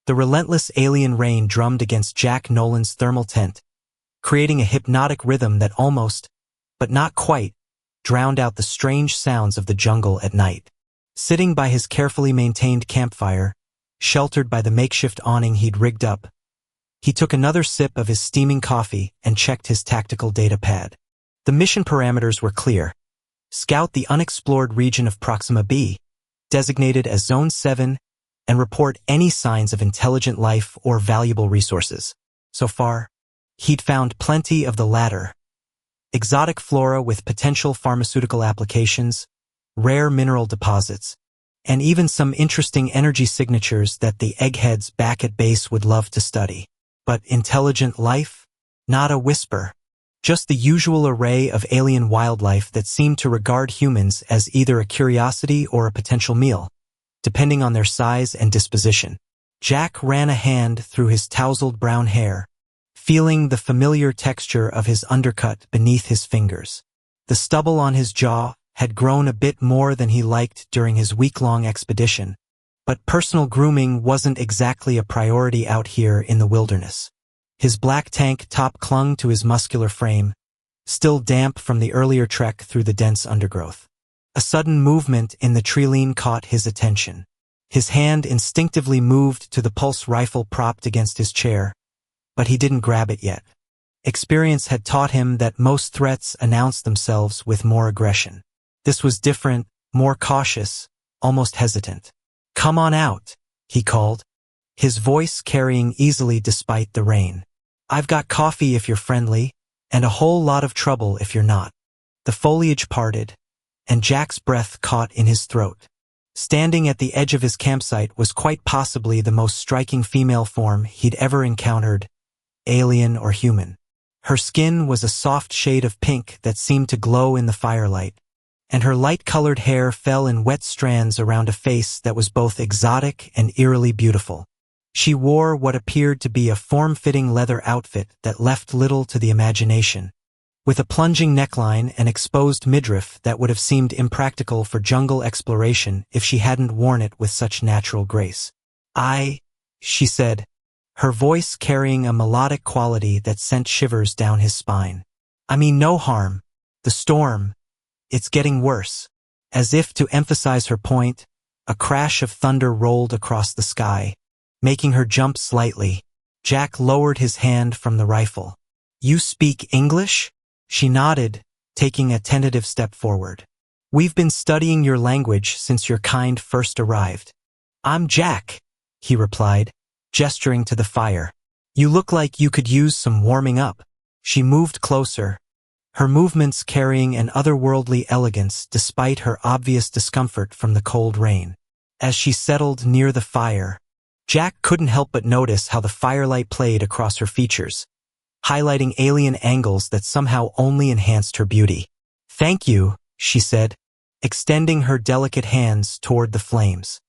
The relentless alien rain drummed against Jack Nolan's thermal tent, creating a hypnotic rhythm that almost, but not quite, drowned out the strange sounds of the jungle at night. Sitting by his carefully maintained campfire, sheltered by the makeshift awning he'd rigged up, he took another sip of his steaming coffee and checked his tactical data pad. The mission parameters were clear. Scout the unexplored region of Proxima B, designated as Zone 7, and report any signs of intelligent life or valuable resources. So far, he'd found plenty of the latter. Exotic flora with potential pharmaceutical applications, rare mineral deposits, and even some interesting energy signatures that the eggheads back at base would love to study. But intelligent life? Not a whisper. Just the usual array of alien wildlife that seemed to regard humans as either a curiosity or a potential meal, depending on their size and disposition. Jack ran a hand through his tousled brown hair, feeling the familiar texture of his undercut beneath his fingers. The stubble on his jaw had grown a bit more than he liked during his week-long expedition, but personal grooming wasn't exactly a priority out here in the wilderness. His black tank top clung to his muscular frame, still damp from the earlier trek through the dense undergrowth. A sudden movement in the treeline caught his attention. His hand instinctively moved to the pulse rifle propped against his chair, but he didn't grab it yet. Experience had taught him that most threats announce themselves with more aggression. This was different, more cautious, almost hesitant. "Come on out," he called, his voice carrying easily despite the rain. "I've got coffee if you're friendly, and a whole lot of trouble if you're not." The foliage parted, and Jack's breath caught in his throat. Standing at the edge of his campsite was quite possibly the most striking female form he'd ever encountered, alien or human. Her skin was a soft shade of pink that seemed to glow in the firelight, and her light-colored hair fell in wet strands around a face that was both exotic and eerily beautiful. She wore what appeared to be a form-fitting leather outfit that left little to the imagination, with a plunging neckline and exposed midriff that would have seemed impractical for jungle exploration if she hadn't worn it with such natural grace. She said, her voice carrying a melodic quality that sent shivers down his spine. "I mean no harm. The storm, it's getting worse." As if to emphasize her point, a crash of thunder rolled across the sky, making her jump slightly. Jack lowered his hand from the rifle. "You speak English?" She nodded, taking a tentative step forward. "We've been studying your language since your kind first arrived." "I'm Jack," he replied, gesturing to the fire. "You look like you could use some warming up." She moved closer, her movements carrying an otherworldly elegance despite her obvious discomfort from the cold rain. As she settled near the fire, Jack couldn't help but notice how the firelight played across her features, highlighting alien angles that somehow only enhanced her beauty. "Thank you," she said, extending her delicate hands toward the flames.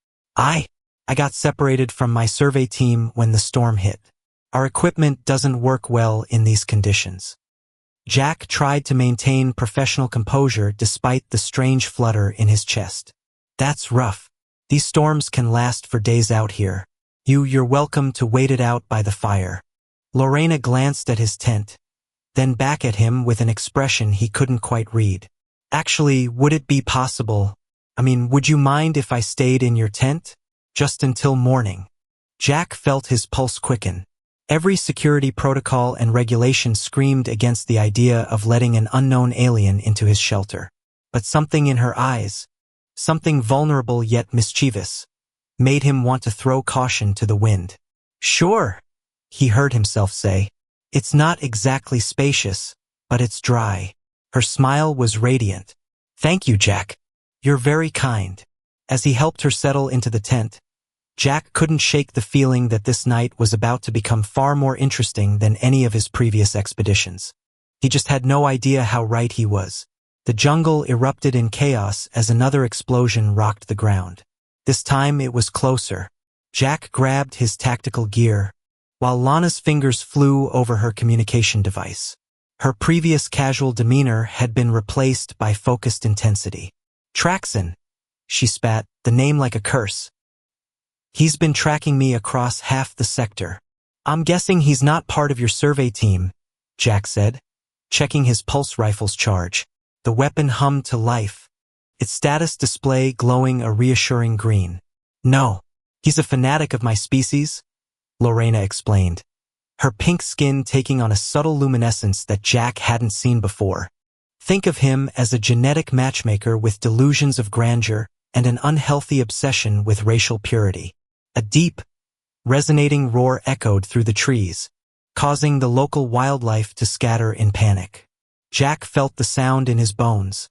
I got separated from my survey team when the storm hit. Our equipment doesn't work well in these conditions." Jack tried to maintain professional composure despite the strange flutter in his chest. "That's rough. These storms can last for days out here. You're welcome to wait it out by the fire." Lorena glanced at his tent, then back at him with an expression he couldn't quite read. "Actually, would it be possible? Would you mind if I stayed in your tent? Just until morning?" Jack felt his pulse quicken. Every security protocol and regulation screamed against the idea of letting an unknown alien into his shelter. But something in her eyes, something vulnerable yet mischievous, made him want to throw caution to the wind. "Sure," he heard himself say. "It's not exactly spacious, but it's dry." Her smile was radiant. "Thank you, Jack. You're very kind." As he helped her settle into the tent, Jack couldn't shake the feeling that this night was about to become far more interesting than any of his previous expeditions. He just had no idea how right he was. The jungle erupted in chaos as another explosion rocked the ground. This time it was closer. Jack grabbed his tactical gear, while Lana's fingers flew over her communication device. Her previous casual demeanor had been replaced by focused intensity. "Traxon," she spat, the name like a curse. He's been tracking me across half the sector. I'm guessing he's not part of your survey team, Jack said, checking his pulse rifle's charge. The weapon hummed to life, its status display glowing a reassuring green. No, he's a fanatic of my species, Lorena explained, her pink skin taking on a subtle luminescence that Jack hadn't seen before. Think of him as a genetic matchmaker with delusions of grandeur and an unhealthy obsession with racial purity. A deep, resonating roar echoed through the trees, causing the local wildlife to scatter in panic. Jack felt the sound in his bones,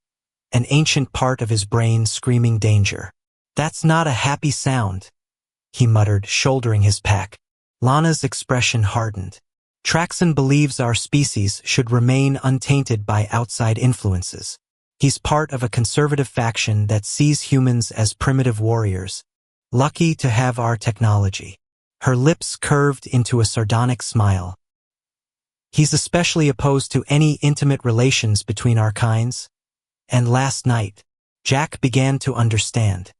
an ancient part of his brain screaming danger. That's not a happy sound, he muttered, shouldering his pack. Lana's expression hardened. Traxon believes our species should remain untainted by outside influences. He's part of a conservative faction that sees humans as primitive warriors, lucky to have our technology. Her lips curved into a sardonic smile. He's especially opposed to any intimate relations between our kinds. And last night, Jack began to understand.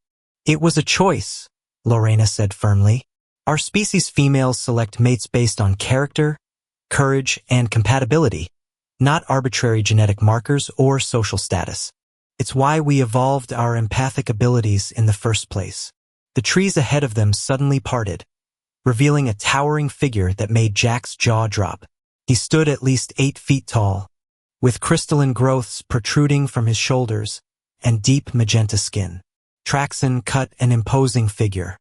It was a choice, Lorena said firmly. Our species females select mates based on character, courage, and compatibility, not arbitrary genetic markers or social status. It's why we evolved our empathic abilities in the first place. The trees ahead of them suddenly parted, revealing a towering figure that made Jack's jaw drop. He stood at least 8 feet tall, with crystalline growths protruding from his shoulders and deep magenta skin. Traxon cut an imposing figure.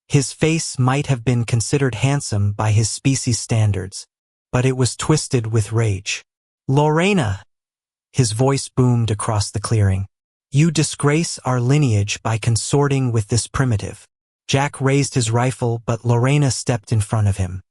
His face might have been considered handsome by his species standards, but it was twisted with rage. Lorena! His voice boomed across the clearing. You disgrace our lineage by consorting with this primitive. Jack raised his rifle, but Lorena stepped in front of him.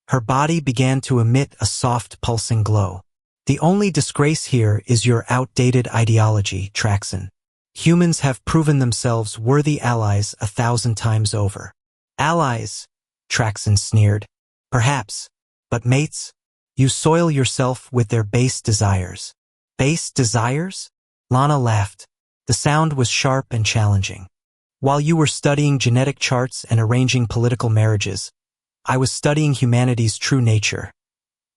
Her body began to emit a soft, pulsing glow. The only disgrace here is your outdated ideology, Traxon. Humans have proven themselves worthy allies 1,000 times over. Allies, Traxon sneered. Perhaps, but mates? You soil yourself with their base desires. Base desires? Lana laughed. The sound was sharp and challenging. While you were studying genetic charts and arranging political marriages, I was studying humanity's true nature.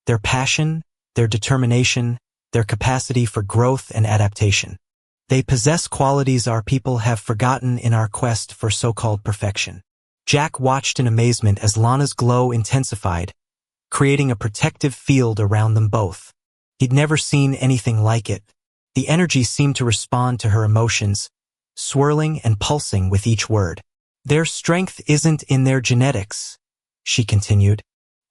Their passion, their determination, their capacity for growth and adaptation. They possess qualities our people have forgotten in our quest for so-called perfection. Jack watched in amazement as Lana's glow intensified, creating a protective field around them both. He'd never seen anything like it. The energy seemed to respond to her emotions, swirling and pulsing with each word. Their strength isn't in their genetics, she continued,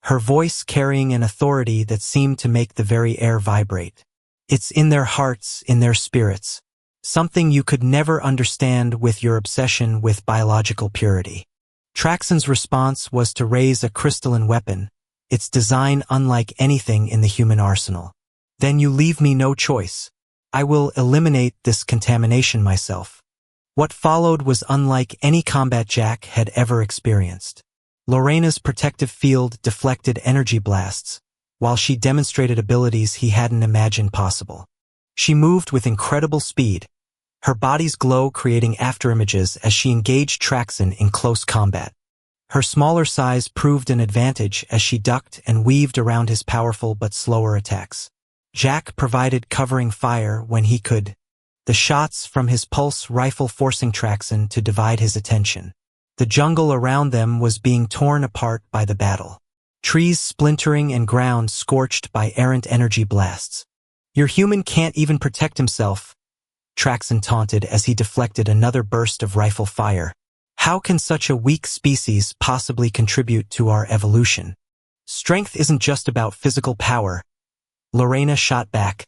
her voice carrying an authority that seemed to make the very air vibrate. It's in their hearts, in their spirits, something you could never understand with your obsession with biological purity. Traxon's response was to raise a crystalline weapon, its design unlike anything in the human arsenal. Then you leave me no choice. I will eliminate this contamination myself. What followed was unlike any combat Jack had ever experienced. Lorena's protective field deflected energy blasts, while she demonstrated abilities he hadn't imagined possible. She moved with incredible speed, her body's glow creating afterimages as she engaged Traxon in close combat. Her smaller size proved an advantage as she ducked and weaved around his powerful but slower attacks. Jack provided covering fire when he could, the shots from his pulse rifle forcing Traxon to divide his attention. The jungle around them was being torn apart by the battle. Trees splintering and ground scorched by errant energy blasts. Your human can't even protect himself, Traxon taunted as he deflected another burst of rifle fire. How can such a weak species possibly contribute to our evolution? Strength isn't just about physical power. Lorena shot back,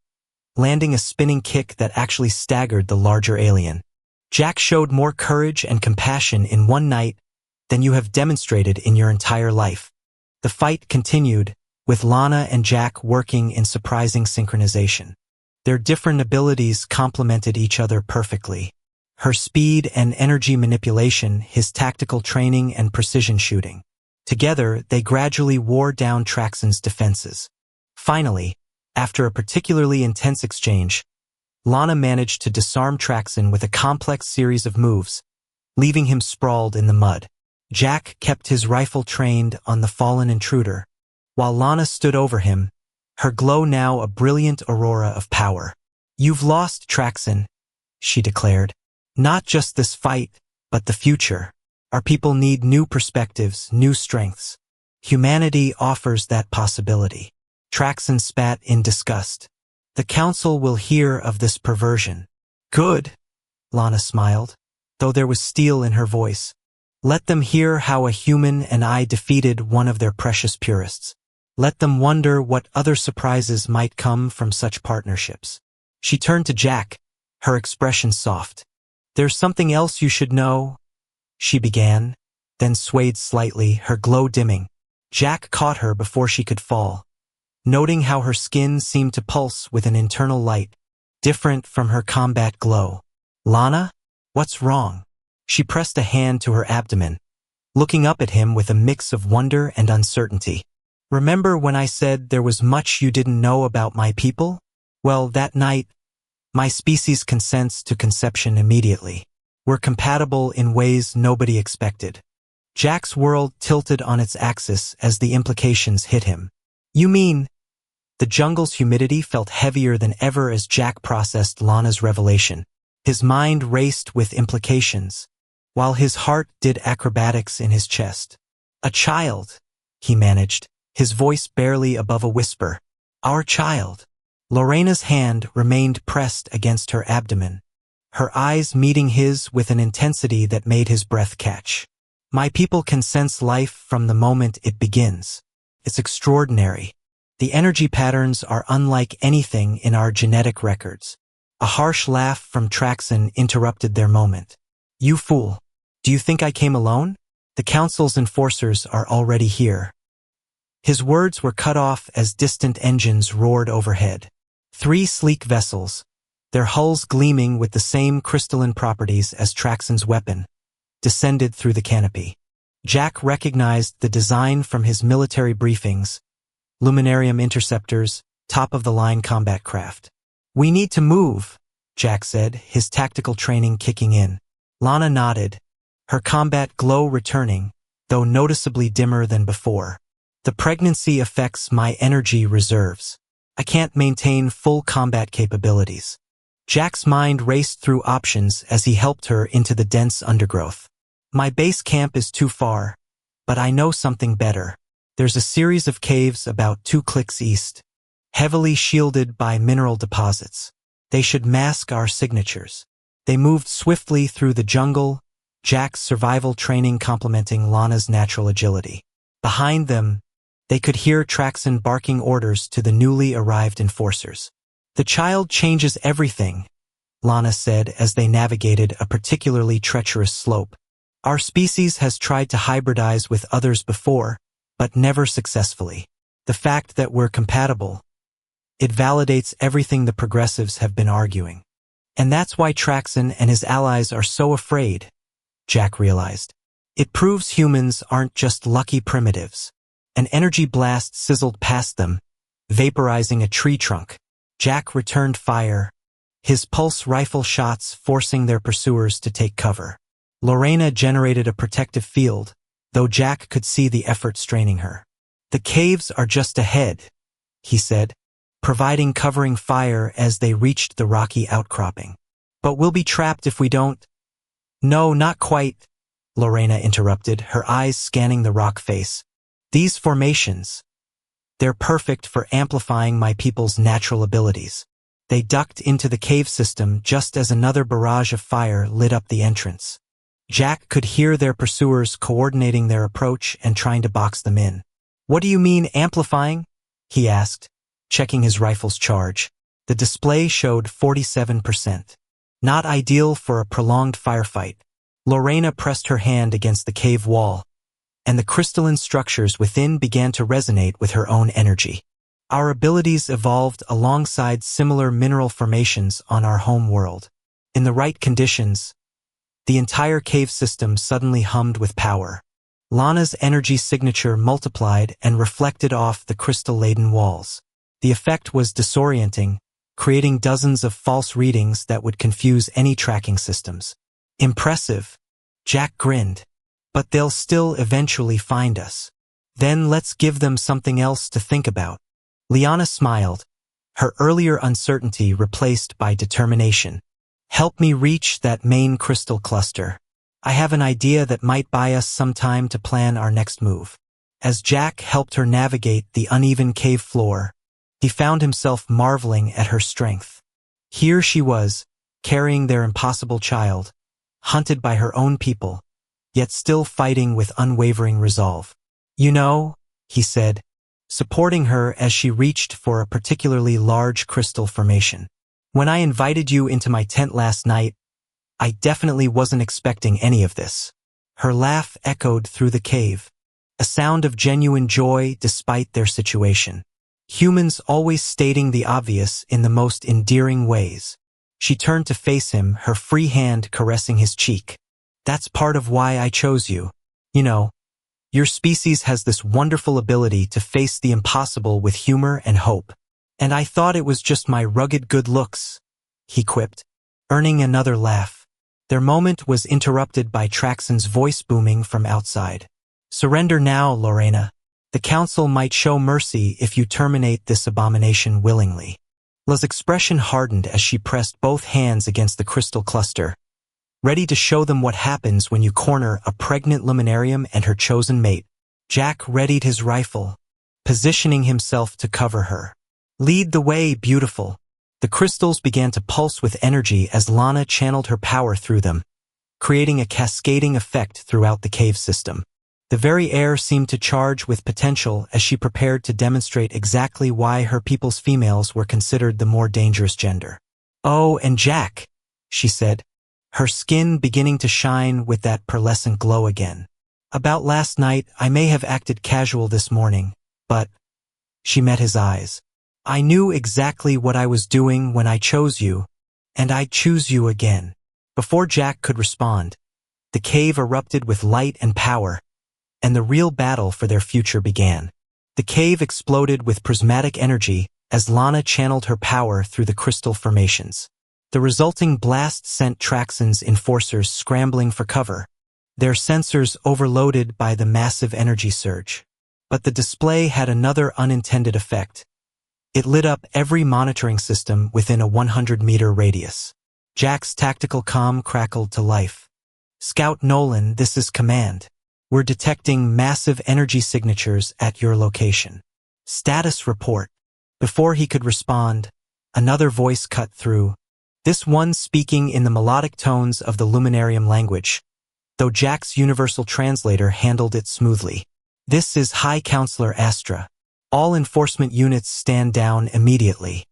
landing a spinning kick that actually staggered the larger alien. Jack showed more courage and compassion in one night than you have demonstrated in your entire life. The fight continued, with Lana and Jack working in surprising synchronization. Their different abilities complemented each other perfectly. Her speed and energy manipulation, his tactical training and precision shooting. Together, they gradually wore down Traxon's defenses. Finally, after a particularly intense exchange, Lana managed to disarm Traxon with a complex series of moves, leaving him sprawled in the mud. Jack kept his rifle trained on the fallen intruder, while Lana stood over him, her glow now a brilliant aurora of power. "You've lost, Traxon," she declared. "Not just this fight, but the future. Our people need new perspectives, new strengths. Humanity offers that possibility." Traxon spat in disgust. "The Council will hear of this perversion." "Good," Lana smiled, though there was steel in her voice. "Let them hear how a human and I defeated one of their precious purists. Let them wonder what other surprises might come from such partnerships." She turned to Jack, her expression soft. "There's something else you should know," she began, then swayed slightly, her glow dimming. Jack caught her before she could fall, noting how her skin seemed to pulse with an internal light, different from her combat glow. "Lana? What's wrong?" She pressed a hand to her abdomen, looking up at him with a mix of wonder and uncertainty. "Remember when I said there was much you didn't know about my people? Well, that night, my species consents to conception immediately. We're compatible in ways nobody expected." Jack's world tilted on its axis as the implications hit him. "You mean?" The jungle's humidity felt heavier than ever as Jack processed Lana's revelation. His mind raced with implications, while his heart did acrobatics in his chest. "A child," he managed, his voice barely above a whisper. "Our child." Lorena's hand remained pressed against her abdomen, her eyes meeting his with an intensity that made his breath catch. "My people can sense life from the moment it begins. It's extraordinary. The energy patterns are unlike anything in our genetic records." A harsh laugh from Traxon interrupted their moment. "You fool. Do you think I came alone? The Council's enforcers are already here." His words were cut off as distant engines roared overhead. 3 sleek vessels, their hulls gleaming with the same crystalline properties as Traxon's weapon, descended through the canopy. Jack recognized the design from his military briefings: Luminarium interceptors, top-of-the-line combat craft. "We need to move," Jack said, his tactical training kicking in. Lana nodded, her combat glow returning, though noticeably dimmer than before. "The pregnancy affects my energy reserves. I can't maintain full combat capabilities." Jack's mind raced through options as he helped her into the dense undergrowth. "My base camp is too far, but I know something better. There's a series of caves about 2 clicks east, heavily shielded by mineral deposits. They should mask our signatures." They moved swiftly through the jungle, Jack's survival training complementing Lana's natural agility. Behind them, they could hear Traxon barking orders to the newly arrived enforcers. "The child changes everything," Lana said as they navigated a particularly treacherous slope. "Our species has tried to hybridize with others before, but never successfully. The fact that we're compatible, it validates everything the progressives have been arguing. And that's why Traxon and his allies are so afraid," Jack realized. "It proves humans aren't just lucky primitives." An energy blast sizzled past them, vaporizing a tree trunk. Jack returned fire, his pulse rifle shots forcing their pursuers to take cover. Lorena generated a protective field, though Jack could see the effort straining her. "The caves are just ahead," he said, providing covering fire as they reached the rocky outcropping. "But we'll be trapped if we don't." "No, not quite," Lorena interrupted, her eyes scanning the rock face. "These formations, they're perfect for amplifying my people's natural abilities." They ducked into the cave system just as another barrage of fire lit up the entrance. Jack could hear their pursuers coordinating their approach and trying to box them in. "What do you mean, amplifying?" he asked, checking his rifle's charge. The display showed 47%. Not ideal for a prolonged firefight. Lorena pressed her hand against the cave wall, and the crystalline structures within began to resonate with her own energy. "Our abilities evolved alongside similar mineral formations on our home world. In the right conditions, the entire cave system suddenly hummed with power." Lana's energy signature multiplied and reflected off the crystal-laden walls. The effect was disorienting, creating dozens of false readings that would confuse any tracking systems. "Impressive," Jack grinned. But they'll still eventually find us. Then let's give them something else to think about. Liana smiled, her earlier uncertainty replaced by determination. Help me reach that main crystal cluster. I have an idea that might buy us some time to plan our next move. As Jack helped her navigate the uneven cave floor, he found himself marveling at her strength. Here she was, carrying their impossible child, hunted by her own people, yet still fighting with unwavering resolve. You know, he said, supporting her as she reached for a particularly large crystal formation. When I invited you into my tent last night, I definitely wasn't expecting any of this. Her laugh echoed through the cave, a sound of genuine joy despite their situation. Humans always stating the obvious in the most endearing ways. She turned to face him, her free hand caressing his cheek. That's part of why I chose you. You know, your species has this wonderful ability to face the impossible with humor and hope. And I thought it was just my rugged good looks, he quipped, earning another laugh. Their moment was interrupted by Traxon's voice booming from outside. Surrender now, Lorena. The council might show mercy if you terminate this abomination willingly. La's expression hardened as she pressed both hands against the crystal cluster, ready to show them what happens when you corner a pregnant luminarium and her chosen mate. Jack readied his rifle, positioning himself to cover her. Lead the way, beautiful. The crystals began to pulse with energy as Lana channeled her power through them, creating a cascading effect throughout the cave system. The very air seemed to charge with potential as she prepared to demonstrate exactly why her people's females were considered the more dangerous gender. Oh, and Jack, she said, her skin beginning to shine with that pearlescent glow again. About last night, I may have acted casual this morning, but... She met his eyes. I knew exactly what I was doing when I chose you, and I'd choose you again. Before Jack could respond, the cave erupted with light and power, and the real battle for their future began. The cave exploded with prismatic energy as Lana channeled her power through the crystal formations. The resulting blast sent Traxon's enforcers scrambling for cover, their sensors overloaded by the massive energy surge. But the display had another unintended effect. It lit up every monitoring system within a 100-meter radius. Jack's tactical comm crackled to life. Scout Nolan, this is command. We're detecting massive energy signatures at your location. Status report. Before he could respond, another voice cut through, this one speaking in the melodic tones of the Luminarium language, though Jack's universal translator handled it smoothly. This is High Counselor Astra. All enforcement units stand down immediately.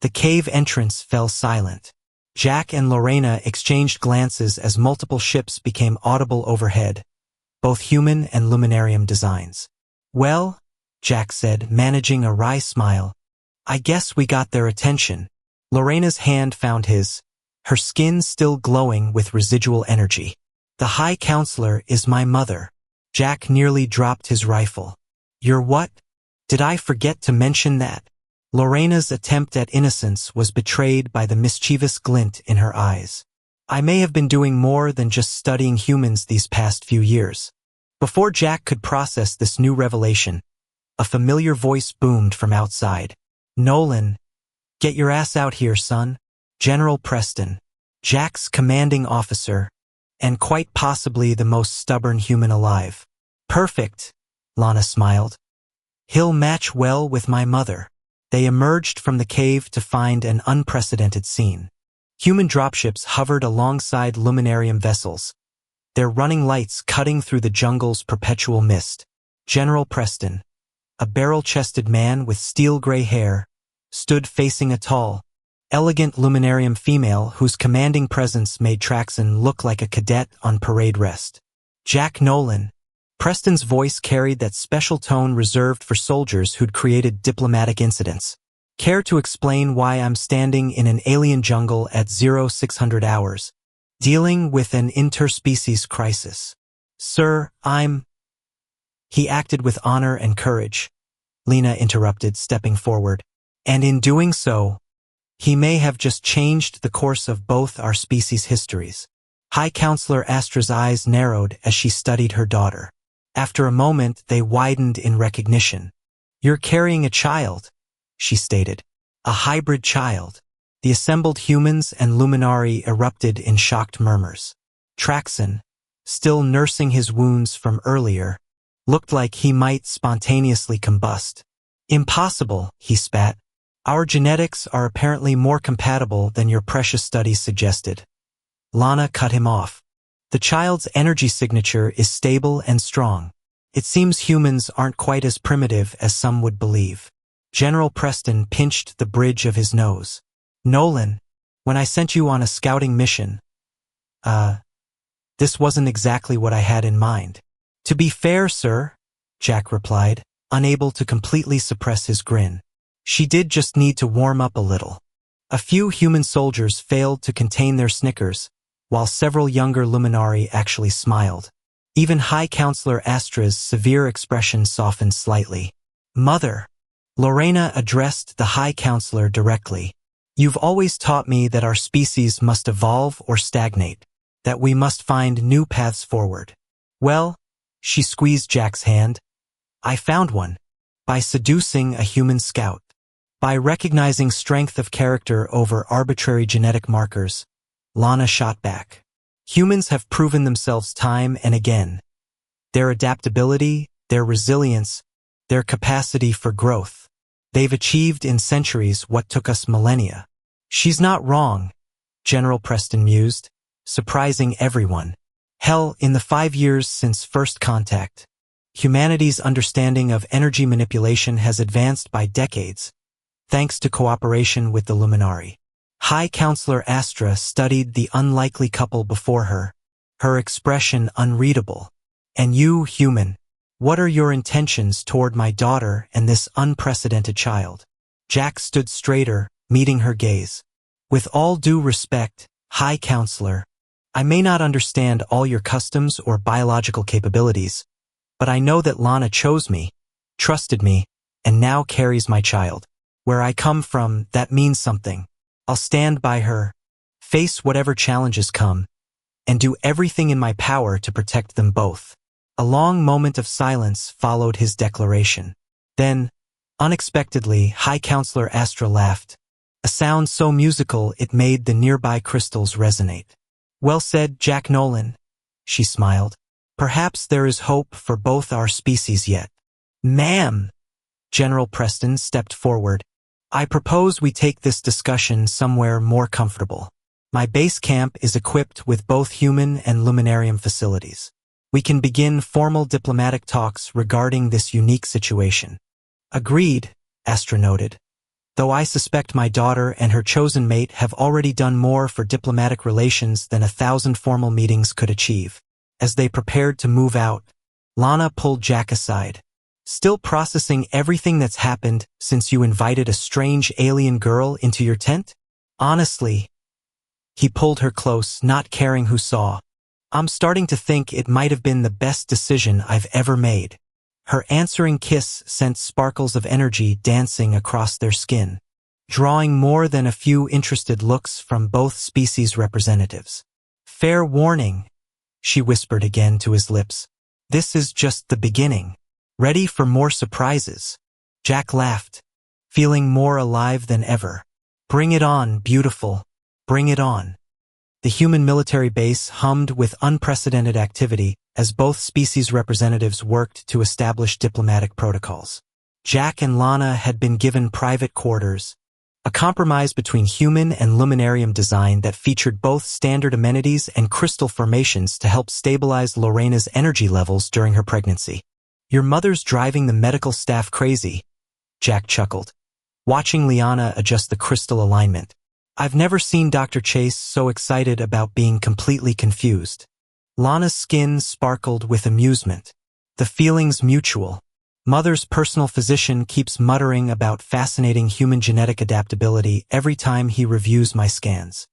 The cave entrance fell silent. Jack and Lorena exchanged glances as multiple ships became audible overhead, both human and Luminarium designs. Well, Jack said, managing a wry smile, I guess we got their attention. Lorena's hand found his, her skin still glowing with residual energy. The High Counselor is my mother. Jack nearly dropped his rifle. You're what? Did I forget to mention that? Lorena's attempt at innocence was betrayed by the mischievous glint in her eyes. I may have been doing more than just studying humans these past few years. Before Jack could process this new revelation, a familiar voice boomed from outside. Nolan, get your ass out here, son. General Preston, Jack's commanding officer, and quite possibly the most stubborn human alive. Perfect, Lana smiled. He'll match well with my mother. They emerged from the cave to find an unprecedented scene. Human dropships hovered alongside Luminarium vessels, their running lights cutting through the jungle's perpetual mist. General Preston, a barrel-chested man with steel-gray hair, stood facing a tall, elegant Luminarium female whose commanding presence made Traxon look like a cadet on parade rest. Jack Nolan. Preston's voice carried that special tone reserved for soldiers who'd created diplomatic incidents. Care to explain why I'm standing in an alien jungle at 0600 hours, dealing with an interspecies crisis? Sir, He acted with honor and courage, Lena interrupted, stepping forward. And in doing so, he may have just changed the course of both our species' histories. High Counselor Astra's eyes narrowed as she studied her daughter. After a moment, they widened in recognition. "You're carrying a child," she stated. "A hybrid child." The assembled humans and Luminari erupted in shocked murmurs. Traxon, still nursing his wounds from earlier, looked like he might spontaneously combust. "Impossible," he spat. "Our genetics are apparently more compatible than your precious studies suggested." Lana cut him off. "The child's energy signature is stable and strong. It seems humans aren't quite as primitive as some would believe." General Preston pinched the bridge of his nose. "Nolan, when I sent you on a scouting mission, this wasn't exactly what I had in mind." "To be fair, sir," Jack replied, unable to completely suppress his grin. "She did just need to warm up a little." A few human soldiers failed to contain their snickers, while several younger Luminari actually smiled. Even High Counselor Astra's severe expression softened slightly. "Mother," Lorena addressed the High Counselor directly, "you've always taught me that our species must evolve or stagnate, that we must find new paths forward. Well," she squeezed Jack's hand, "I found one. By seducing a human scout. By recognizing strength of character over arbitrary genetic markers." Lana shot back. "Humans have proven themselves time and again. Their adaptability, their resilience, their capacity for growth. They've achieved in centuries what took us millennia." "She's not wrong," General Preston mused, surprising everyone. "Hell, in the 5 years since first contact, humanity's understanding of energy manipulation has advanced by decades, thanks to cooperation with the Luminari." High Counselor Astra studied the unlikely couple before her, her expression unreadable. "And you, human, what are your intentions toward my daughter and this unprecedented child?" Jack stood straighter, meeting her gaze. "With all due respect, High Counselor, I may not understand all your customs or biological capabilities, but I know that Lana chose me, trusted me, and now carries my child. Where I come from, that means something. I'll stand by her, face whatever challenges come, and do everything in my power to protect them both." A long moment of silence followed his declaration. Then, unexpectedly, High Counselor Astra laughed, a sound so musical it made the nearby crystals resonate. "Well said, Jack Nolan," she smiled. "Perhaps there is hope for both our species yet." "Ma'am," General Preston stepped forward, "I propose we take this discussion somewhere more comfortable. My base camp is equipped with both human and luminarium facilities. We can begin formal diplomatic talks regarding this unique situation." "Agreed," Astra noted, "though I suspect my daughter and her chosen mate have already done more for diplomatic relations than 1,000 formal meetings could achieve." As they prepared to move out, Lana pulled Jack aside. "Still processing everything that's happened since you invited a strange alien girl into your tent?" "Honestly," he pulled her close, not caring who saw, "I'm starting to think it might have been the best decision I've ever made." Her answering kiss sent sparkles of energy dancing across their skin, drawing more than a few interested looks from both species representatives. "Fair warning," she whispered again to his lips. "This is just the beginning. Ready for more surprises." Jack laughed, feeling more alive than ever. "Bring it on, beautiful. Bring it on." The human military base hummed with unprecedented activity as both species representatives worked to establish diplomatic protocols. Jack and Lana had been given private quarters, a compromise between human and luminarium design that featured both standard amenities and crystal formations to help stabilize Lorena's energy levels during her pregnancy. "Your mother's driving the medical staff crazy," Jack chuckled, watching Liana adjust the crystal alignment. "I've never seen Dr. Chase so excited about being completely confused." Lana's skin sparkled with amusement. "The feeling's mutual. Mother's personal physician keeps muttering about fascinating human genetic adaptability every time he reviews my scans."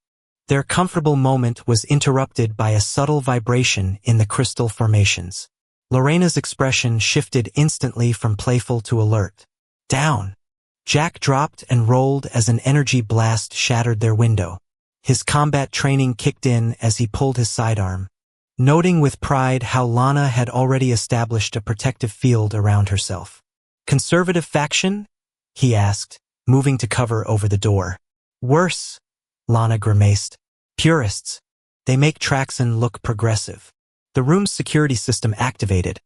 Their comfortable moment was interrupted by a subtle vibration in the crystal formations. Lorena's expression shifted instantly from playful to alert. "Down!" Jack dropped and rolled as an energy blast shattered their window. His combat training kicked in as he pulled his sidearm, noting with pride how Lana had already established a protective field around herself. "Conservative faction?" he asked, moving to cover over the door. "Worse," Lana grimaced. "Purists. They make Traxon look progressive." The room's security system activated,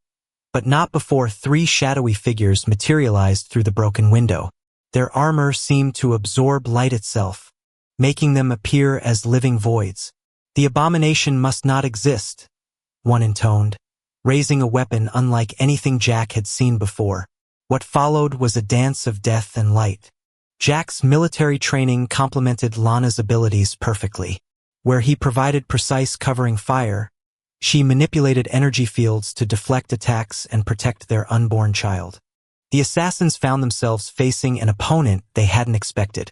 but not before three shadowy figures materialized through the broken window. Their armor seemed to absorb light itself, making them appear as living voids. "The abomination must not exist," one intoned, raising a weapon unlike anything Jack had seen before. What followed was a dance of death and light. Jack's military training complemented Lana's abilities perfectly. Where he provided precise covering fire, she manipulated energy fields to deflect attacks and protect their unborn child. The assassins found themselves facing an opponent they hadn't expected.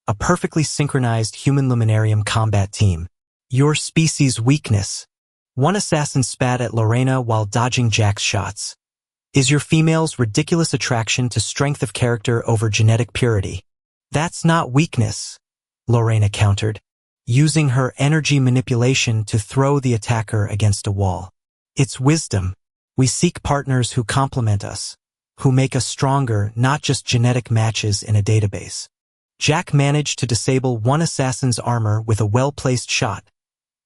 A perfectly synchronized human luminarium combat team. "Your species' weakness," one assassin spat at Lorena while dodging Jack's shots, "is your female's ridiculous attraction to strength of character over genetic purity." "That's not weakness," Lorena countered, using her energy manipulation to throw the attacker against a wall. "It's wisdom. We seek partners who complement us, who make us stronger, not just genetic matches in a database." Jack managed to disable one assassin's armor with a well-placed shot,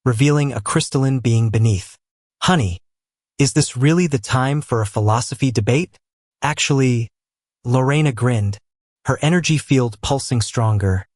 revealing a crystalline being beneath. "Honey, is this really the time for a philosophy debate?" "Actually," Lorena grinned, her energy field pulsing stronger.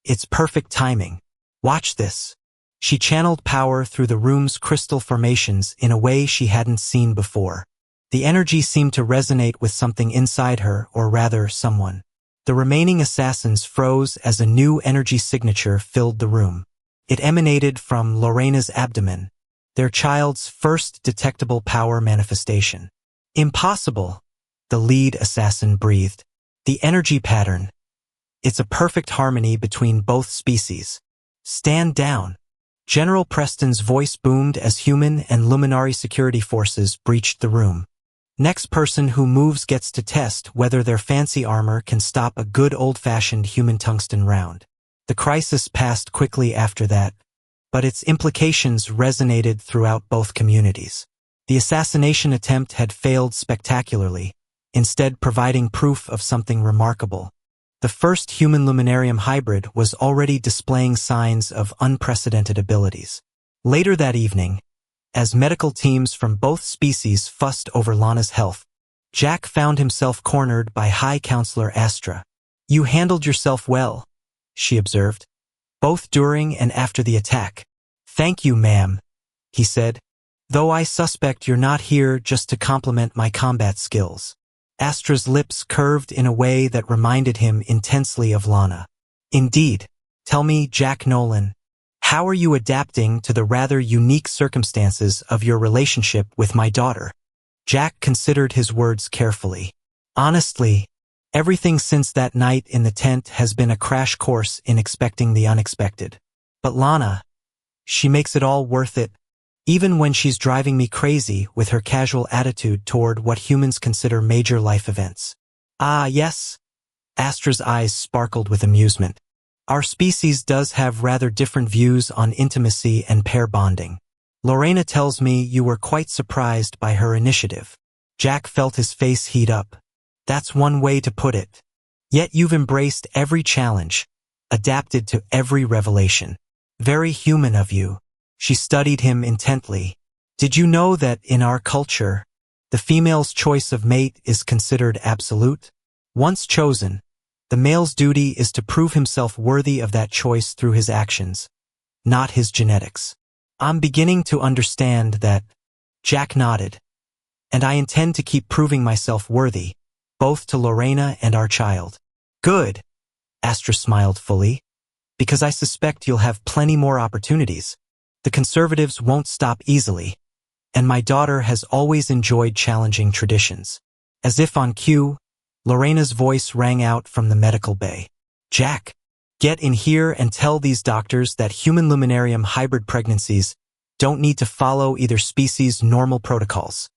"It's perfect timing. Watch this." She channeled power through the room's crystal formations in a way she hadn't seen before. The energy seemed to resonate with something inside her, or rather, someone. The remaining assassins froze as a new energy signature filled the room. It emanated from Lorena's abdomen, their child's first detectable power manifestation. "Impossible," the lead assassin breathed. "The energy pattern. It's a perfect harmony between both species." "Stand down." General Preston's voice boomed as human and luminary security forces breached the room. "Next person who moves gets to test whether their fancy armor can stop a good old-fashioned human tungsten round." The crisis passed quickly after that, but its implications resonated throughout both communities. The assassination attempt had failed spectacularly, instead providing proof of something remarkable. The first human luminarium hybrid was already displaying signs of unprecedented abilities. Later that evening, as medical teams from both species fussed over Lana's health, Jack found himself cornered by High Counselor Astra. "You handled yourself well," she observed, "both during and after the attack." "Thank you, ma'am," he said, "though I suspect you're not here just to compliment my combat skills." Astra's lips curved in a way that reminded him intensely of Lana. "Indeed. Tell me, Jack Nolan, how are you adapting to the rather unique circumstances of your relationship with my daughter?" Jack considered his words carefully. "Honestly, everything since that night in the tent has been a crash course in expecting the unexpected. But Lana, she makes it all worth it, even when she's driving me crazy with her casual attitude toward what humans consider major life events." "Ah, yes." Astra's eyes sparkled with amusement. "Our species does have rather different views on intimacy and pair bonding. Lorena tells me you were quite surprised by her initiative." Jack felt his face heat up. "That's one way to put it. Yet you've embraced every challenge, adapted to every revelation. Very human of you." She studied him intently. "Did you know that in our culture, the female's choice of mate is considered absolute? Once chosen, the male's duty is to prove himself worthy of that choice through his actions, not his genetics." "I'm beginning to understand that," Jack nodded, "and I intend to keep proving myself worthy, both to Lorena and our child." "Good," Astra smiled fully, "because I suspect you'll have plenty more opportunities. The conservatives won't stop easily, and my daughter has always enjoyed challenging traditions." As if on cue, Lorena's voice rang out from the medical bay. "Jack, get in here and tell these doctors that human luminarium hybrid pregnancies don't need to follow either species' normal protocols."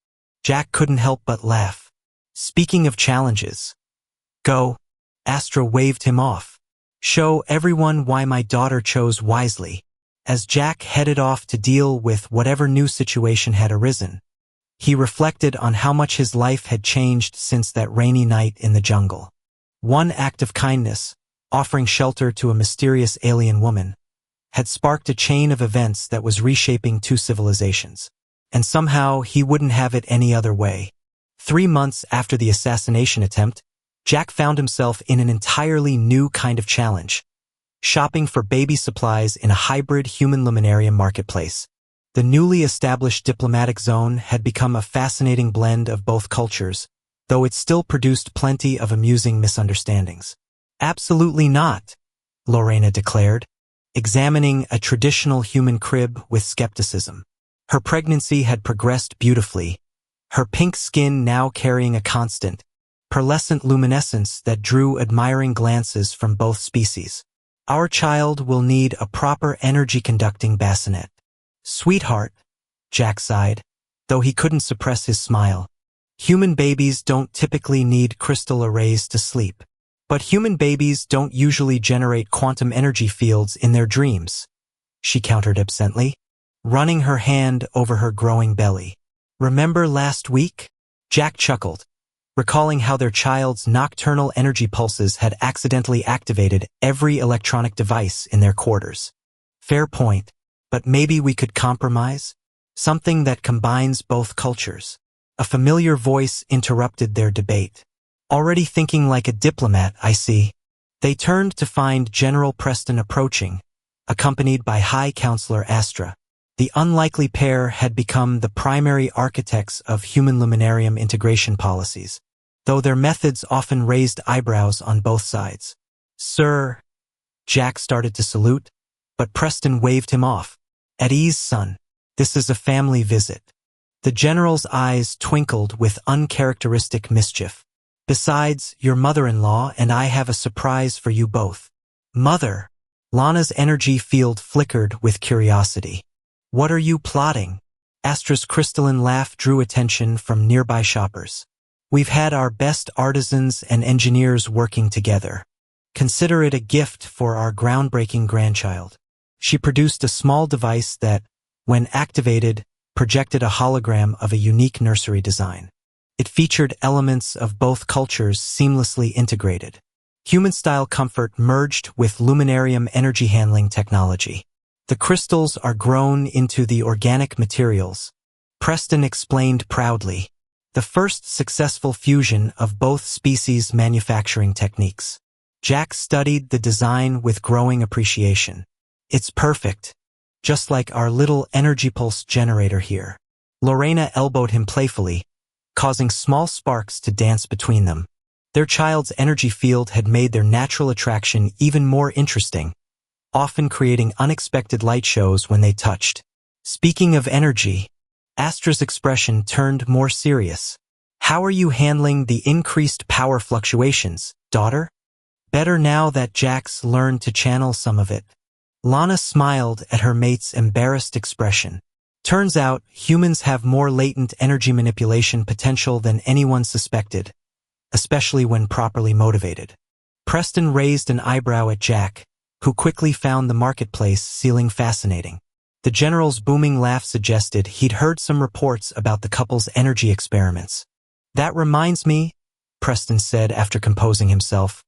Jack couldn't help but laugh. "Speaking of challenges." "Go." Astra waved him off. Show everyone why my daughter chose wisely. As Jack headed off to deal with whatever new situation had arisen, he reflected on how much his life had changed since that rainy night in the jungle. One act of kindness, offering shelter to a mysterious alien woman, had sparked a chain of events that was reshaping two civilizations. And somehow he wouldn't have it any other way. 3 months after the assassination attempt, Jack found himself in an entirely new kind of challenge, shopping for baby supplies in a hybrid human luminarium marketplace. The newly established diplomatic zone had become a fascinating blend of both cultures, though it still produced plenty of amusing misunderstandings. Absolutely not, Lorena declared, examining a traditional human crib with skepticism. Her pregnancy had progressed beautifully, her pink skin now carrying a constant, pearlescent luminescence that drew admiring glances from both species. Our child will need a proper energy-conducting bassinet. Sweetheart, Jack sighed, though he couldn't suppress his smile. Human babies don't typically need crystal arrays to sleep. But human babies don't usually generate quantum energy fields in their dreams, she countered absently, running her hand over her growing belly. Remember last week? Jack chuckled, recalling how their child's nocturnal energy pulses had accidentally activated every electronic device in their quarters. Fair point, but maybe we could compromise? Something that combines both cultures. A familiar voice interrupted their debate. Already thinking like a diplomat, I see. They turned to find General Preston approaching, accompanied by High Counselor Astra. The unlikely pair had become the primary architects of human luminarium integration policies, though their methods often raised eyebrows on both sides. Sir, Jack started to salute, but Preston waved him off. At ease, son. This is a family visit. The general's eyes twinkled with uncharacteristic mischief. Besides, your mother-in-law and I have a surprise for you both. Mother. Lana's energy field flickered with curiosity. What are you plotting? Astra's crystalline laugh drew attention from nearby shoppers. We've had our best artisans and engineers working together. Consider it a gift for our groundbreaking grandchild. She produced a small device that, when activated, projected a hologram of a unique nursery design. It featured elements of both cultures seamlessly integrated. Human-style comfort merged with luminarium energy handling technology. The crystals are grown into the organic materials, Preston explained proudly. The first successful fusion of both species' manufacturing techniques. Jack studied the design with growing appreciation. It's perfect, just like our little energy pulse generator here. Lorena elbowed him playfully, causing small sparks to dance between them. Their child's energy field had made their natural attraction even more interesting, often creating unexpected light shows when they touched. Speaking of energy, Astra's expression turned more serious. How are you handling the increased power fluctuations, daughter? Better now that Jack's learned to channel some of it. Lana smiled at her mate's embarrassed expression. Turns out, humans have more latent energy manipulation potential than anyone suspected, especially when properly motivated. Preston raised an eyebrow at Jack, who quickly found the marketplace ceiling fascinating. The general's booming laugh suggested he'd heard some reports about the couple's energy experiments. That reminds me, Preston said after composing himself.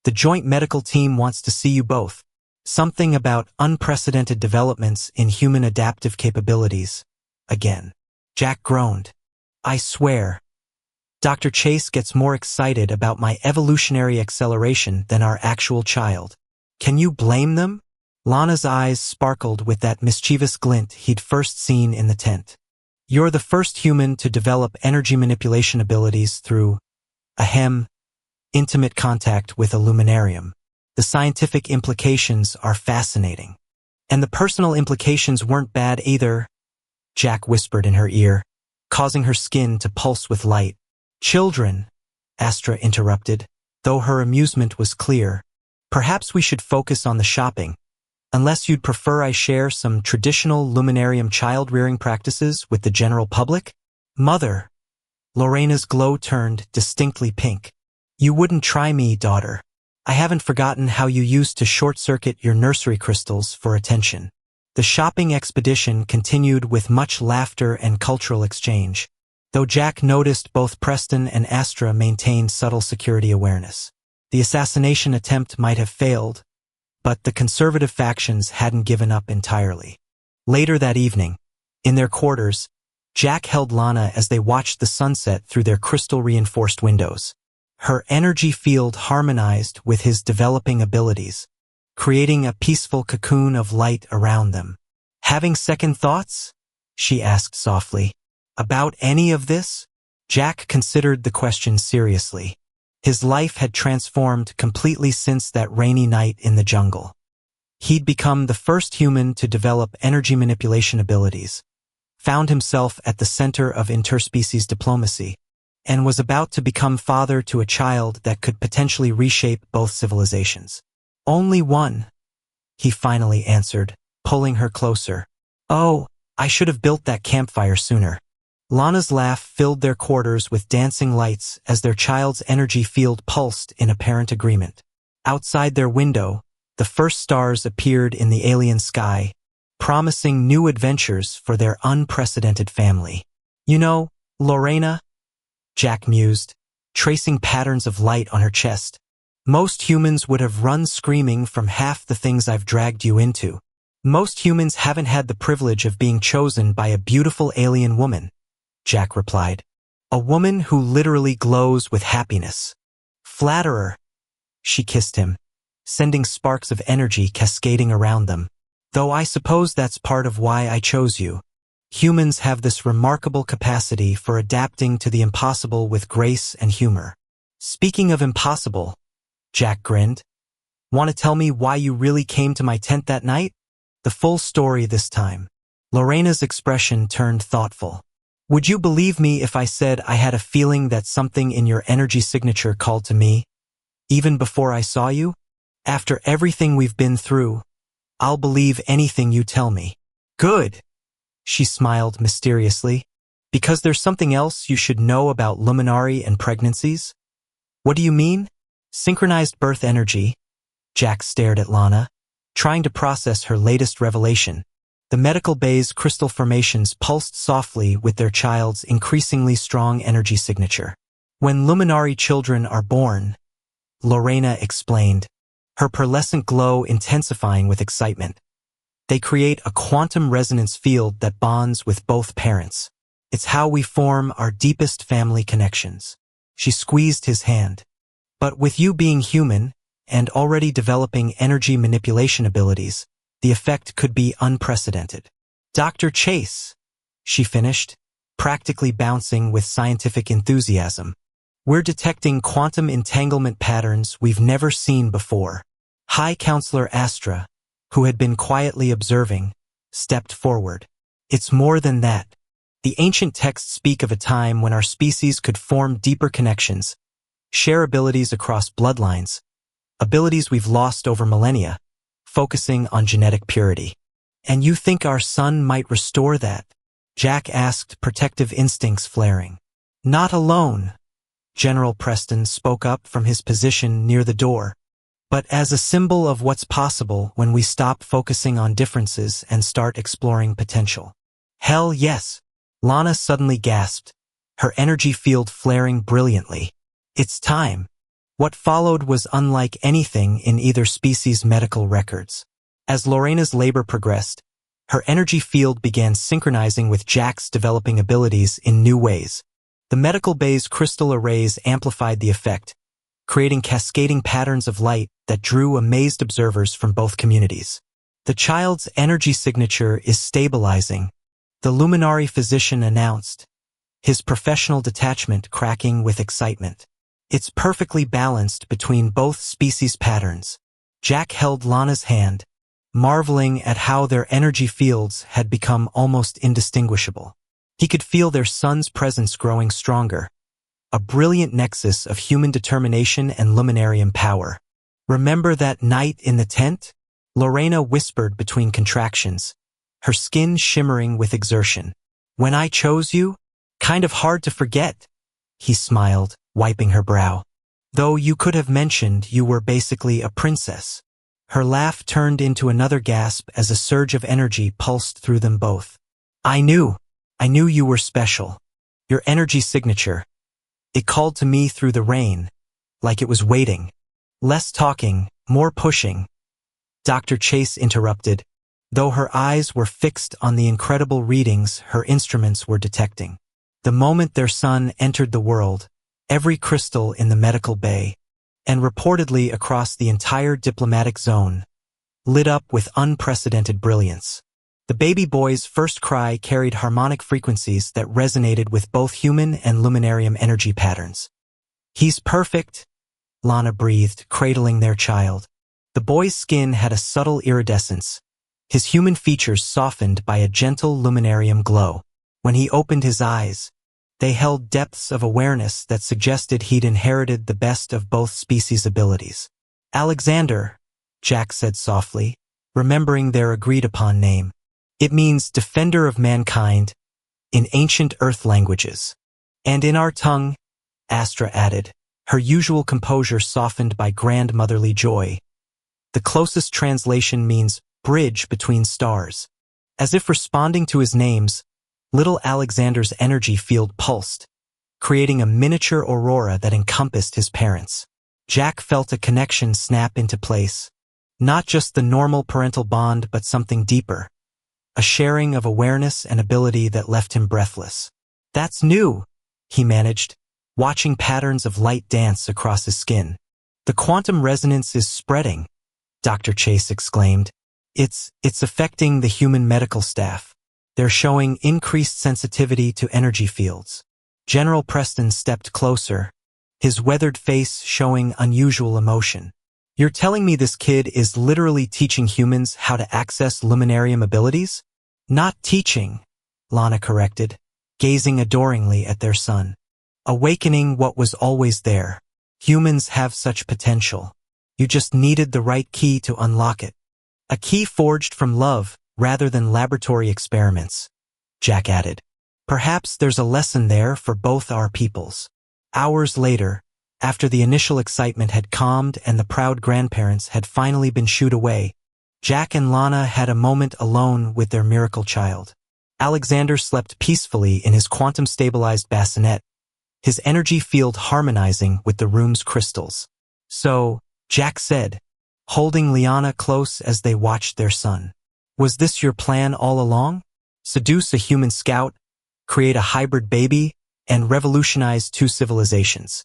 The joint medical team wants to see you both. Something about unprecedented developments in human adaptive capabilities. Again. Jack groaned. I swear. Dr. Chase gets more excited about my evolutionary acceleration than our actual child. Can you blame them? Lana's eyes sparkled with that mischievous glint he'd first seen in the tent. You're the first human to develop energy manipulation abilities through, intimate contact with a luminarium. The scientific implications are fascinating. And the personal implications weren't bad either, Jack whispered in her ear, causing her skin to pulse with light. Children, Astra interrupted, though her amusement was clear. Perhaps we should focus on the shopping, unless you'd prefer I share some traditional luminarium child-rearing practices with the general public? Mother. Lorena's glow turned distinctly pink. You wouldn't try me, daughter. I haven't forgotten how you used to short-circuit your nursery crystals for attention. The shopping expedition continued with much laughter and cultural exchange, though Jack noticed both Preston and Astra maintained subtle security awareness. The assassination attempt might have failed, but the conservative factions hadn't given up entirely. Later that evening, in their quarters, Jack held Lana as they watched the sunset through their crystal-reinforced windows. Her energy field harmonized with his developing abilities, creating a peaceful cocoon of light around them. "Having second thoughts?" she asked softly. "About any of this?" Jack considered the question seriously. His life had transformed completely since that rainy night in the jungle. He'd become the first human to develop energy manipulation abilities, found himself at the center of interspecies diplomacy, and was about to become father to a child that could potentially reshape both civilizations. "Only one," he finally answered, pulling her closer. "Oh, I should have built that campfire sooner." Lana's laugh filled their quarters with dancing lights as their child's energy field pulsed in apparent agreement. Outside their window, the first stars appeared in the alien sky, promising new adventures for their unprecedented family. "You know, Lorena," Jack mused, tracing patterns of light on her chest, "most humans would have run screaming from half the things I've dragged you into. Most humans haven't had the privilege of being chosen by a beautiful alien woman," Jack replied. "A woman who literally glows with happiness." "Flatterer." She kissed him, sending sparks of energy cascading around them. "Though I suppose that's part of why I chose you. Humans have this remarkable capacity for adapting to the impossible with grace and humor." "Speaking of impossible," Jack grinned, "want to tell me why you really came to my tent that night?" "The full story this time." Lorena's expression turned thoughtful. "Would you believe me if I said I had a feeling that something in your energy signature called to me, even before I saw you? After everything we've been through, I'll believe anything you tell me." "Good," she smiled mysteriously. "Because there's something else you should know about luminary and pregnancies?" "What do you mean?" "Synchronized birth energy." Jack stared at Lana, trying to process her latest revelation. The medical bay's crystal formations pulsed softly with their child's increasingly strong energy signature. "When luminary children are born," Lorena explained, her pearlescent glow intensifying with excitement, "they create a quantum resonance field that bonds with both parents. It's how we form our deepest family connections." She squeezed his hand. "But with you being human and already developing energy manipulation abilities, the effect could be unprecedented." "Dr. Chase," she finished, practically bouncing with scientific enthusiasm, "we're detecting quantum entanglement patterns we've never seen before." High Counselor Astra, who had been quietly observing, stepped forward. "It's more than that. The ancient texts speak of a time when our species could form deeper connections, share abilities across bloodlines, abilities we've lost over millennia, focusing on genetic purity. And you think our son might restore that?" Jack asked, protective instincts flaring. "Not alone," General Preston spoke up from his position near the door, "but as a symbol of what's possible when we stop focusing on differences and start exploring potential." "Hell yes," Lana suddenly gasped, her energy field flaring brilliantly. "It's time." What followed was unlike anything in either species' medical records. As Lorena's labor progressed, her energy field began synchronizing with Jack's developing abilities in new ways. The medical bay's crystal arrays amplified the effect, creating cascading patterns of light that drew amazed observers from both communities. "The child's energy signature is stabilizing," the luminary physician announced, his professional detachment cracking with excitement. "It's perfectly balanced between both species patterns." Jack held Lana's hand, marveling at how their energy fields had become almost indistinguishable. He could feel their son's presence growing stronger, a brilliant nexus of human determination and luminarian power. "Remember that night in the tent?" Lorena whispered between contractions, her skin shimmering with exertion. "When I chose you? Kind of hard to forget." He smiled, wiping her brow. Though you could have mentioned you were basically a princess. Her laugh turned into another gasp as a surge of energy pulsed through them both. I knew you were special. Your energy signature. It called to me through the rain, like it was waiting. Less talking, more pushing. Dr. Chase interrupted. Though her eyes were fixed on the incredible readings her instruments were detecting. The moment their son entered the world, every crystal in the medical bay, and reportedly across the entire diplomatic zone, lit up with unprecedented brilliance. The baby boy's first cry carried harmonic frequencies that resonated with both human and luminarium energy patterns. He's perfect, Lana breathed, cradling their child. The boy's skin had a subtle iridescence, his human features softened by a gentle luminarium glow. When he opened his eyes, they held depths of awareness that suggested he'd inherited the best of both species' abilities. Alexander, Jack said softly, remembering their agreed-upon name. It means defender of mankind in ancient Earth languages. And in our tongue, Astra added, her usual composure softened by grandmotherly joy. The closest translation means bridge between stars. As if responding to his names, little Alexander's energy field pulsed, creating a miniature aurora that encompassed his parents. Jack felt a connection snap into place. Not just the normal parental bond, but something deeper. A sharing of awareness and ability that left him breathless. That's new, he managed, watching patterns of light dance across his skin. The quantum resonance is spreading, Dr. Chase exclaimed. It's affecting the human medical staff. They're showing increased sensitivity to energy fields. General Preston stepped closer, his weathered face showing unusual emotion. You're telling me this kid is literally teaching humans how to access luminarium abilities? Not teaching, Lana corrected, gazing adoringly at their son. Awakening what was always there. Humans have such potential. You just needed the right key to unlock it. A key forged from love, rather than laboratory experiments, Jack added. Perhaps there's a lesson there for both our peoples. Hours later, after the initial excitement had calmed and the proud grandparents had finally been shooed away, Jack and Lana had a moment alone with their miracle child. Alexander slept peacefully in his quantum-stabilized bassinet, his energy field harmonizing with the room's crystals. So, Jack said, holding Liana close as they watched their son. Was this your plan all along? Seduce a human scout, create a hybrid baby, and revolutionize two civilizations.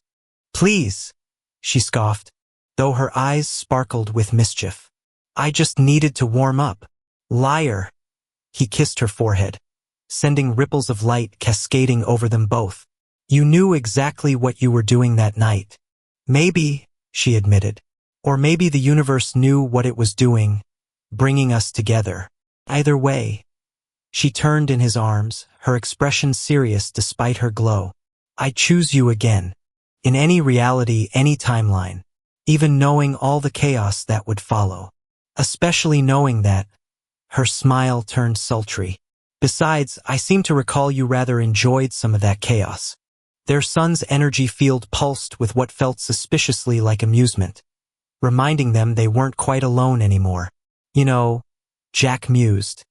Please, she scoffed, though her eyes sparkled with mischief. I just needed to warm up. Liar. He kissed her forehead, sending ripples of light cascading over them both. You knew exactly what you were doing that night. Maybe, she admitted, or maybe the universe knew what it was doing, bringing us together. Either way. She turned in his arms, her expression serious despite her glow. I choose you again. In any reality, any timeline, even knowing all the chaos that would follow. Especially knowing that. Her smile turned sultry. Besides, I seem to recall you rather enjoyed some of that chaos. Their son's energy field pulsed with what felt suspiciously like amusement, reminding them they weren't quite alone anymore. You know, Jack mused.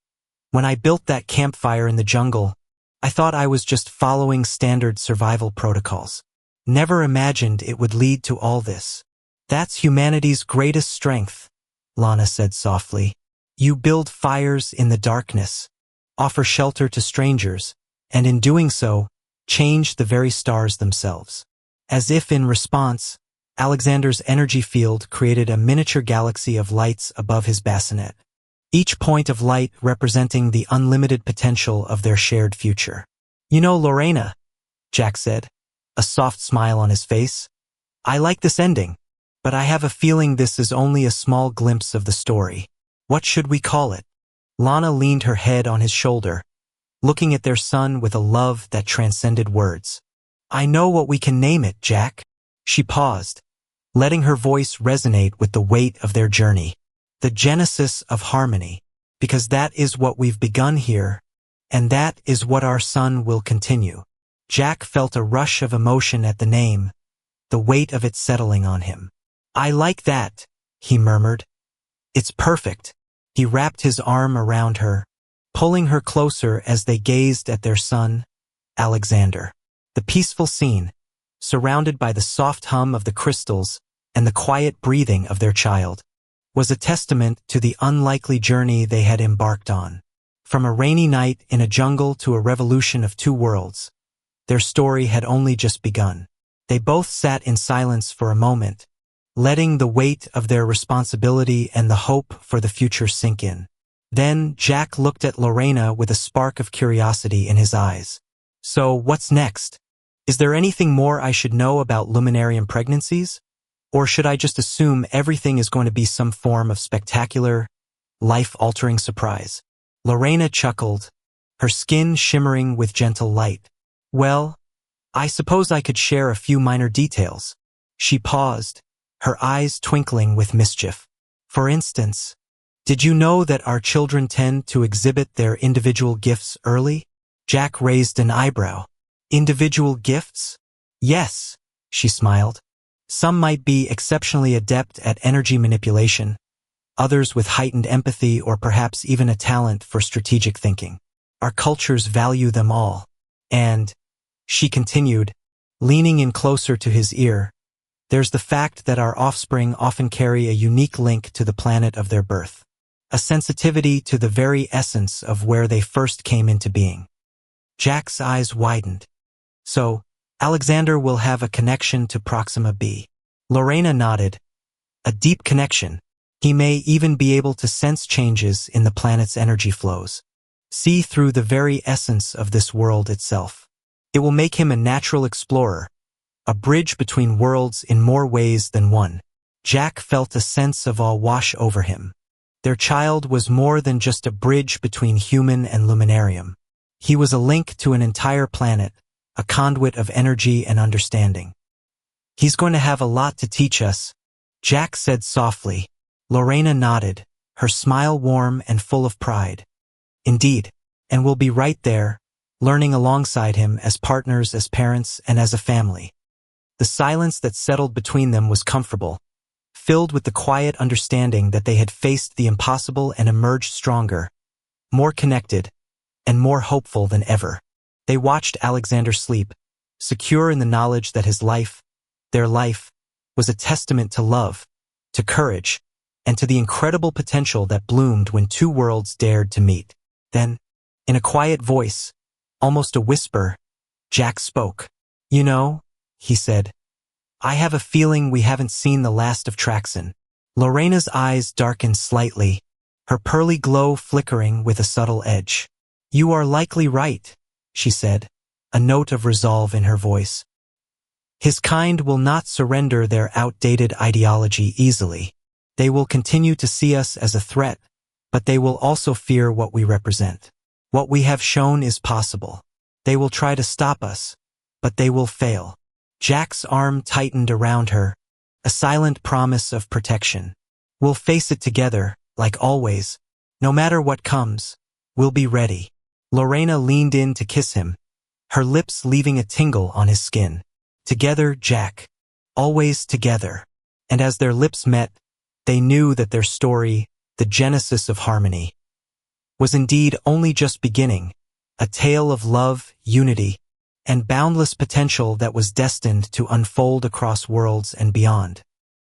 When I built that campfire in the jungle, I thought I was just following standard survival protocols. Never imagined it would lead to all this. That's humanity's greatest strength, Lana said softly. You build fires in the darkness, offer shelter to strangers, and in doing so, change the very stars themselves. As if in response, Alexander's energy field created a miniature galaxy of lights above his bassinet, each point of light representing the unlimited potential of their shared future. You know, Lorena, Jack said, a soft smile on his face, I like this ending, but I have a feeling this is only a small glimpse of the story. What should we call it? Lana leaned her head on his shoulder, looking at their son with a love that transcended words. I know what we can name it, Jack. She paused, letting her voice resonate with the weight of their journey. The genesis of harmony, because that is what we've begun here, and that is what our son will continue. Jack felt a rush of emotion at the name, the weight of it settling on him. "I like that," he murmured. "It's perfect." He wrapped his arm around her, pulling her closer as they gazed at their son, Alexander. The peaceful scene, surrounded by the soft hum of the crystals and the quiet breathing of their child, was a testament to the unlikely journey they had embarked on. From a rainy night in a jungle to a revolution of two worlds, their story had only just begun. They both sat in silence for a moment, letting the weight of their responsibility and the hope for the future sink in. Then Jack looked at Lorena with a spark of curiosity in his eyes. "So, what's next? Is there anything more I should know about luminarium pregnancies? Or should I just assume everything is going to be some form of spectacular, life-altering surprise?" Lorena chuckled, her skin shimmering with gentle light. "Well, I suppose I could share a few minor details." She paused, her eyes twinkling with mischief. "For instance, did you know that our children tend to exhibit their individual gifts early?" Jack raised an eyebrow. "Individual gifts?" "Yes," she smiled. "Some might be exceptionally adept at energy manipulation, others with heightened empathy or perhaps even a talent for strategic thinking. Our cultures value them all. And," she continued, leaning in closer to his ear, "there's the fact that our offspring often carry a unique link to the planet of their birth, a sensitivity to the very essence of where they first came into being." Jack's eyes widened. "So, Alexander will have a connection to Proxima b." Lorena nodded. "A deep connection. He may even be able to sense changes in the planet's energy flows, see through the very essence of this world itself. It will make him a natural explorer, a bridge between worlds in more ways than one." Jack felt a sense of awe wash over him. Their child was more than just a bridge between human and luminarium. He was a link to an entire planet, a conduit of energy and understanding. "He's going to have a lot to teach us," Jack said softly. Lorena nodded, her smile warm and full of pride. "Indeed, and we'll be right there, learning alongside him as partners, as parents, and as a family." The silence that settled between them was comfortable, filled with the quiet understanding that they had faced the impossible and emerged stronger, more connected, and more hopeful than ever. They watched Alexander sleep, secure in the knowledge that his life, their life, was a testament to love, to courage, and to the incredible potential that bloomed when two worlds dared to meet. Then, in a quiet voice, almost a whisper, Jack spoke. "You know," he said, "I have a feeling we haven't seen the last of Traxon." Lorena's eyes darkened slightly, her pearly glow flickering with a subtle edge. "You are likely right," she said, a note of resolve in her voice. "His kind will not surrender their outdated ideology easily. They will continue to see us as a threat, but they will also fear what we represent. What we have shown is possible. They will try to stop us, but they will fail." Jack's arm tightened around her, a silent promise of protection. "We'll face it together, like always. No matter what comes, we'll be ready." Lorena leaned in to kiss him, her lips leaving a tingle on his skin. Together, Jack. Always together. And as their lips met, they knew that their story, the genesis of harmony, was indeed only just beginning, a tale of love, unity, and boundless potential that was destined to unfold across worlds and beyond.